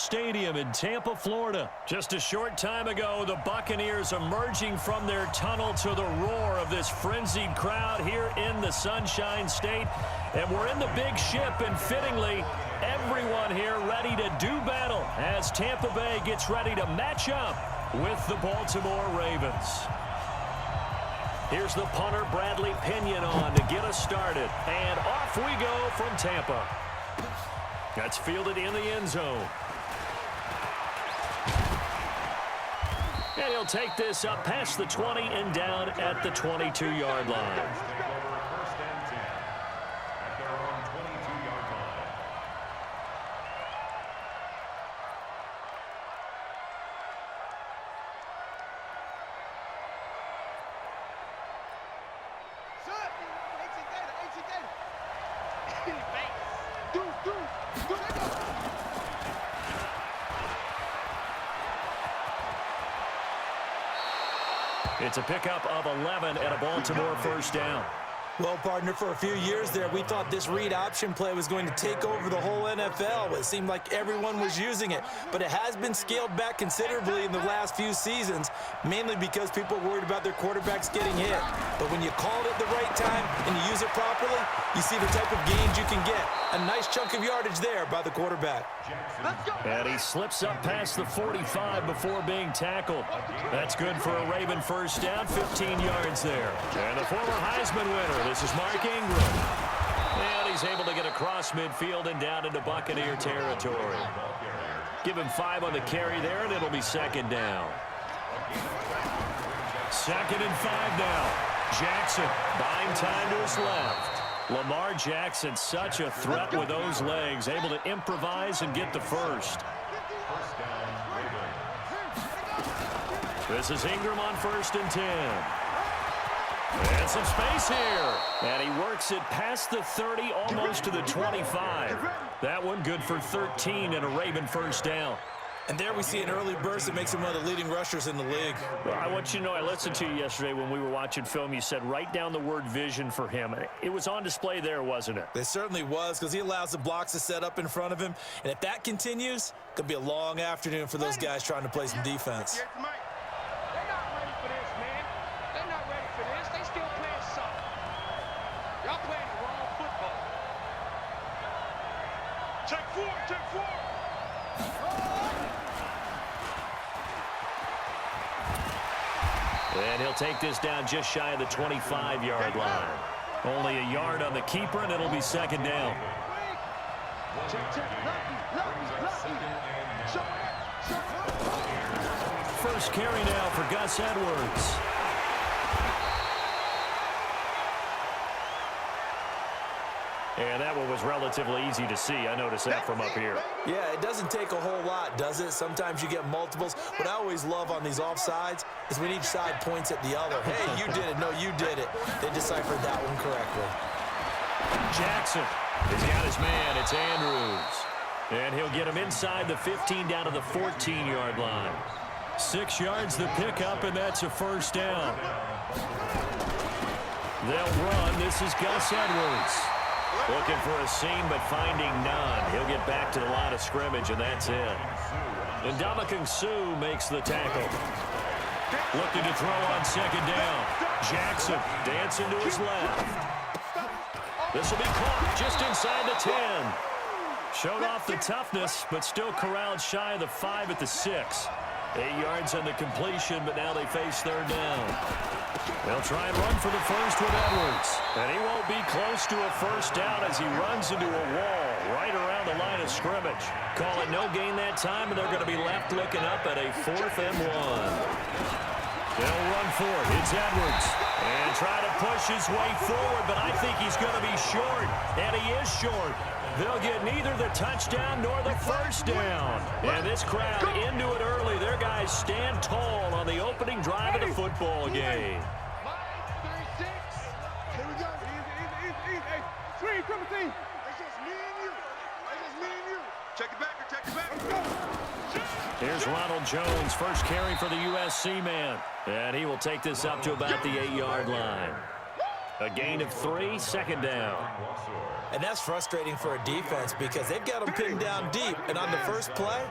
Stadium in Tampa, Florida. Just a short time ago, the Buccaneers emerging from their tunnel to the roar of this frenzied crowd here in the Sunshine State. And we're in the big ship, and fittingly, everyone here ready to do battle as Tampa Bay gets ready to match up with the Baltimore Ravens. Here's the punter, Bradley Pinion, on to get us started. And off we go from Tampa. That's fielded in the end zone. And he'll take this up past the 20 and down at the 22-yard line. It's a pickup of 11 and a Baltimore first down. Well, partner, for a few years there, we thought this read option play was going to take over the whole NFL. It seemed like everyone was using it, but it has been scaled back considerably in the last few seasons, mainly because people are worried about their quarterbacks getting hit. But when you call it at the right time and you use it properly, you see the type of gains you can get. A nice chunk of yardage there by the quarterback. And he slips up past the 45 before being tackled. That's good for a Raven first down, 15 yards there. And the former Heisman winner, this is Mark Ingram. And he's able to get across midfield and down into Buccaneer territory. Give him 5 on the carry there, and it'll be second down. 2nd and 5 now. Jackson buying time to his left. Lamar Jackson, such a threat with those legs, able to improvise and get the first. This is Ingram on 1st and 10. And some space here. And he works it past the 30, almost to the 25. That one good for 13 and a Raven first down. And there we see an early burst that makes him one of the leading rushers in the league. Well, I want you to know, I listened to you yesterday when we were watching film. You said write down the word vision for him. It was on display there, wasn't it? It certainly was, because he allows the blocks to set up in front of him. And if that continues, it could be a long afternoon for those guys trying to play some defense. They're not ready for this, man. They're not ready for this. They still playing soccer. Y'all playing the wrong football. Check 4, check 4. And he'll take this down just shy of the 25-yard line. Only a yard on the keeper, and it'll be second down. First carry now for Gus Edwards. And that one was relatively easy to see. I noticed that from up here. Yeah, it doesn't take a whole lot, does it? Sometimes you get multiples. What I always love on these offsides is when each side points at the other. Hey, you did it. No, you did it. They deciphered that one correctly. Jackson has got his man. It's Andrews. And he'll get him inside the 15 down to the 14-yard line. 6 yards the pickup, and that's a first down. They'll run. This is Gus Edwards. Looking for a seam, but finding none. He'll get back to the line of scrimmage, and that's it. And Ndamukong Suh makes the tackle. Looking to throw on second down. Jackson dancing to his left. This will be caught just inside the 10. Showed off the toughness, but still corralled shy of the 5 at the 6. 8 yards on the completion, but now they face third down. They'll try and run for the first with Edwards. And he won't be close to a first down as he runs into a wall right around the line of scrimmage. Call it no gain that time, and they're going to be left looking up at a 4th and 1. They'll run for it. It's Edwards. And try to push his way forward, but I think he's going to be short. And he is short. They'll get neither the touchdown nor the first down. And this crowd into it early. Their guys stand tall on the opening drive of the football game. 36. Here we go. Easy. Hey, Sweet, come and see. It's just me and you. It's just me and you. Check it back. Check it back. Let's go. Here's Ronald Jones, first carry for the USC man. And he will take this up to about the 8-yard line. A gain of 3, second down. And that's frustrating for a defense because they've got them pinned down deep. And on the first play,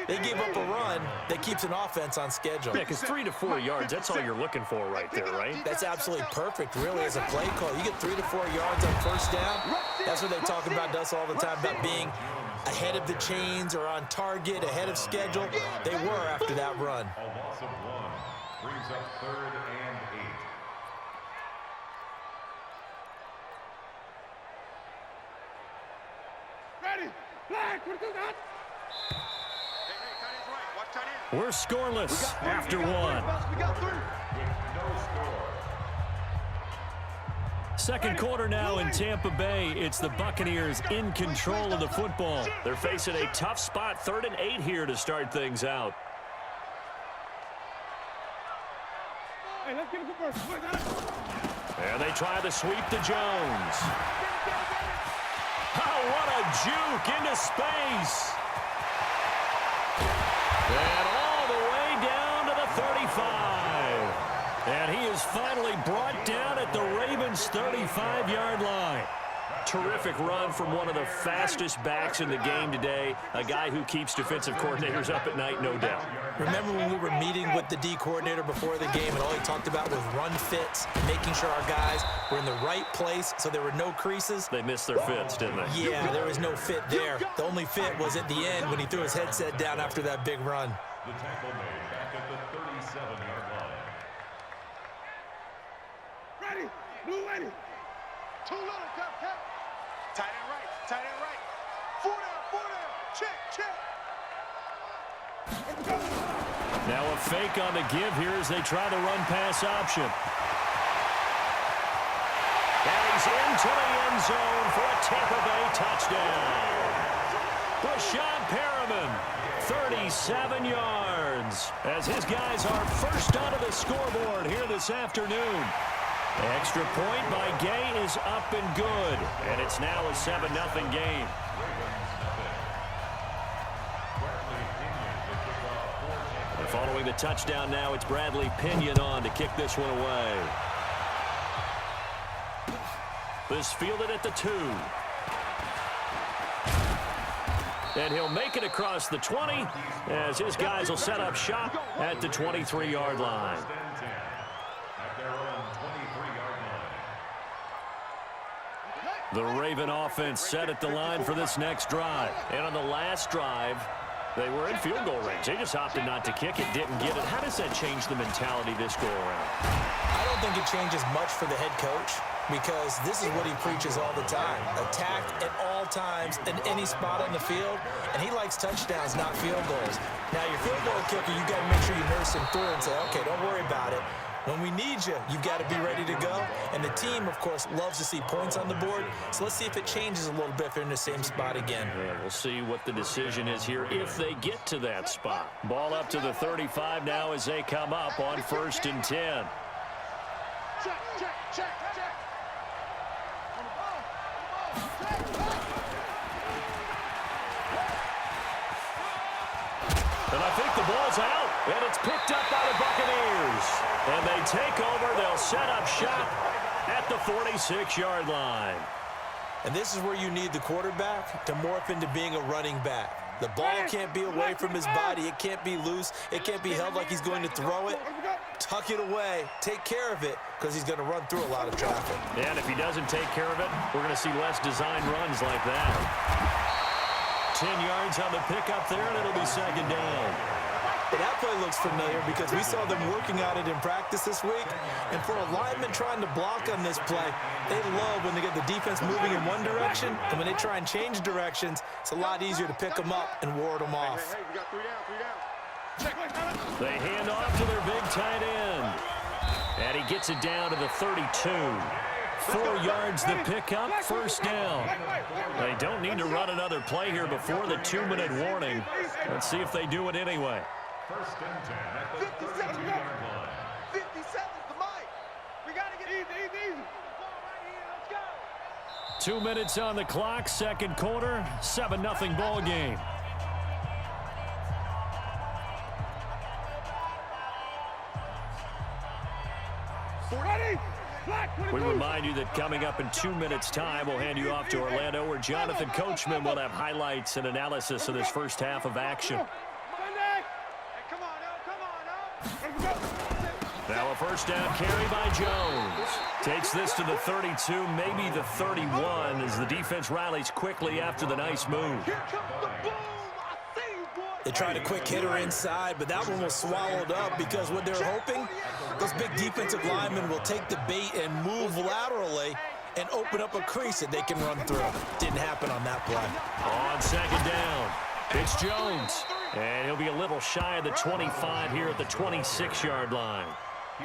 They gave up a run that keeps an offense on schedule. Yeah, because 3 to 4 yards, that's all you're looking for right there, right? That's absolutely perfect, really, as a play call. You get 3 to 4 yards on first down. That's what they talk about us all the time, about being ahead of the chains or on target, ahead of schedule. They were after that run. A loss of 1 brings up 3rd and 8. Ready? Flag. We're scoreless after 1. Second quarter now in Tampa Bay. It's the Buccaneers in control of the football. They're facing a tough spot, 3rd and 8 here to start things out. Hey, let's get a good first. And they try the sweep to Jones. Oh, what a juke into space. And all the way down to the 35. And he is finally brought down at the Ravens' 35-yard line. Terrific run from one of the fastest backs in the game today, a guy who keeps defensive coordinators up at night, no doubt. Remember when we were meeting with the D coordinator before the game, and all he talked about was run fits, making sure our guys were in the right place so there were no creases? They missed their fits, didn't they? Yeah, there was no fit there. The only fit was at the end when he threw his headset down after that big run. The tackle made back at the 37-yard line. Ready? Blue ready. Too little, cap. Tight end right. 4 down. Check. Let's go. Now a fake on the give here as they try the run-pass option. And he's into the end zone for a Tampa Bay touchdown. Brashad Perriman, 37 yards, as his guys are first onto the scoreboard here this afternoon. Extra point by Gay is up and good, and it's now a 7-0 game. And following the touchdown now, it's Bradley Pinion on to kick this one away. This fielded at the 2. And he'll make it across the 20 as his guys will set up shop at the 23-yard line. The Raven offense set at the line for this next drive. And on the last drive, they were in field goal range. They just opted not to kick it, didn't get it. How does that change the mentality this go around? I don't think it changes much for the head coach because this is what he preaches all the time. Attack at all times in any spot on the field, and he likes touchdowns, not field goals. Now, your field goal kicker, you got to make sure you nurse him through and say, okay, don't worry about it. When we need you, you've got to be ready to go. And the team, of course, loves to see points on the board. So let's see if it changes a little bit if they're in the same spot again. Yeah, we'll see what the decision is here if they get to that spot. Ball up to the 35 now as they come up on 1st and 10. Check. And I think the ball's out, and it's picked up by the Buccaneers. And they take over. They'll set up shop at the 46-yard line. And this is where you need the quarterback to morph into being a running back. The ball can't be away from his body. It can't be loose. It can't be held like he's going to throw it. Tuck it away. Take care of it because he's going to run through a lot of traffic. And if he doesn't take care of it, we're going to see less design runs like that. 10 yards on the pickup there, and it'll be 2nd down. But that play looks familiar because we saw them working on it in practice this week. And for a lineman trying to block on this play, they love when they get the defense moving in one direction. And when they try and change directions, it's a lot easier to pick them up and ward them off. Hey, we got 3 down. They hand off to their big tight end. And he gets it down to the 32. 4 yards the pickup, 1st down. They don't need to run another play here before the 2-minute warning. Let's see if they do it anyway. 1st and 10 at the 32-yard line. 57's the mic. We got to get easy. Ball right here. Let's go. 2 minutes on the clock, 2nd quarter, 7-0 ball game. Ready? We remind you that coming up in 2 minutes' time, we'll hand you off to Orlando, where Jonathan Coachman will have highlights and analysis of this first half of action. Now a first down carry by Jones. Takes this to the 32, maybe the 31, as the defense rallies quickly after the nice move. They tried a quick hitter inside, but that one was swallowed up because what they're hoping, those big defensive linemen will take the bait and move laterally and open up a crease that they can run through. Didn't happen on that play. On second down, it's Jones. And he'll be a little shy of the 25 here at the 26-yard line.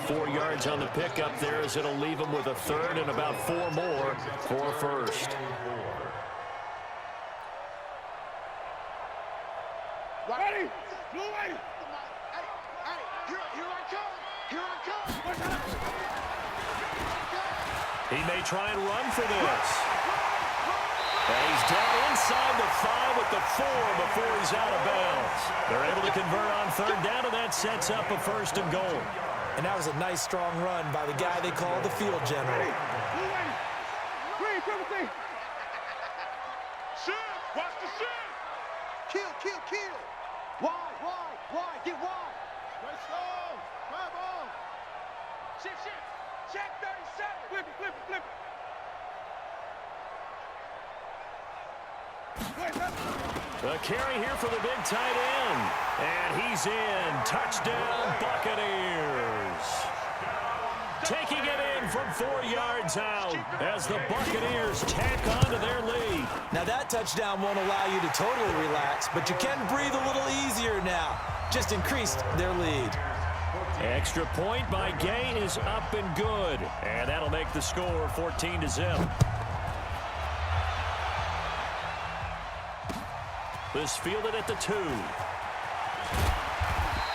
4 yards on the pickup there as it'll leave him with a third and about 4 more for first. Ready? Blue lady. Hey, here I come. Here I come. He may try and run for this. And he's down inside the 5 with the 4 before he's out of bounds. They're able to convert on third down, and that sets up a first and goal. And that was a nice, strong run by the guy they call the field general. Blue lady. Green, Timothy. Shoot. Watch the shoot. Kill. Wide. Get wide. Let's go. Grab on. Shift. Check 37. Flip it. The carry here for the big tight end. And he's in. Touchdown, Buccaneers. Taking it in from 4 yards out as the Buccaneers tack on to their lead. Now that touchdown won't allow you to totally relax, but you can breathe a little easier now. Just increased their lead. Extra point by Gay is up and good. And that'll make the score 14-0. This fielded at the 2.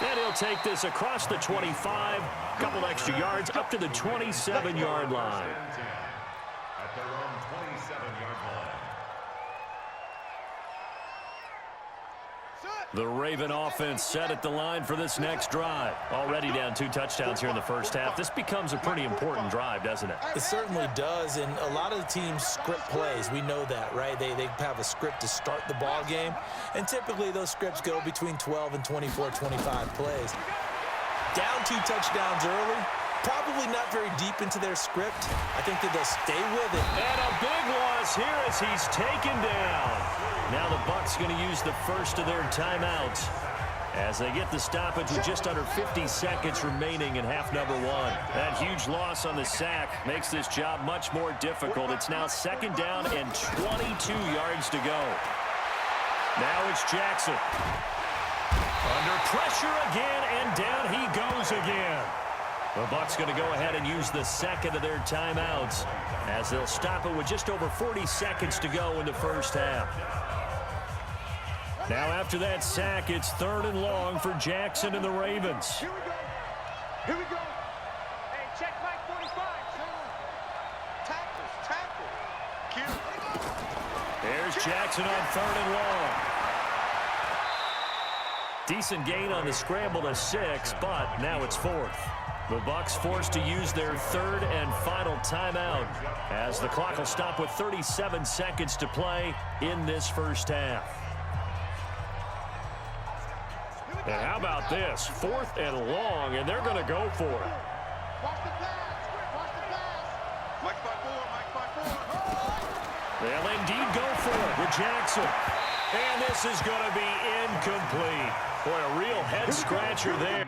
And he'll take this across the 25. Couple extra yards up to the 27-yard line. At their own 27-yard line. The Raven offense set at the line for this next drive. Already down 2 touchdowns here in the first half. This becomes a pretty important drive, doesn't it? It certainly does, and a lot of the teams script plays. We know that, right? They have a script to start the ball game, and typically those scripts go between 12 and 24, 25 plays. Down 2 touchdowns early, probably not very deep into their script. I think that they'll stay with it. And a big loss here as he's taken down. Now the Bucs going to use the first of their timeouts as they get the stoppage with just under 50 seconds remaining in half number 1. That huge loss on the sack makes this job much more difficult. It's now second down and 22 yards to go. Now it's Jackson. Under pressure again, and down he goes again. The Bucs going to go ahead and use the second of their timeouts as they'll stop it with just over 40 seconds to go in the first half. Now after that sack, it's third and long for Jackson and the Ravens. Here we go. Hey, check Mike 45. Tackle. There's Jackson on third and long. Decent gain on the scramble to 6, but now it's 4th. The Bucs forced to use their third and final timeout as the clock will stop with 37 seconds to play in this first half. And how about this? 4th and long, and they're going to go for it. Watch the pass. Mike by 4. They'll indeed go for it with Jackson. And this is going to be incomplete. Boy, a real head-scratcher there.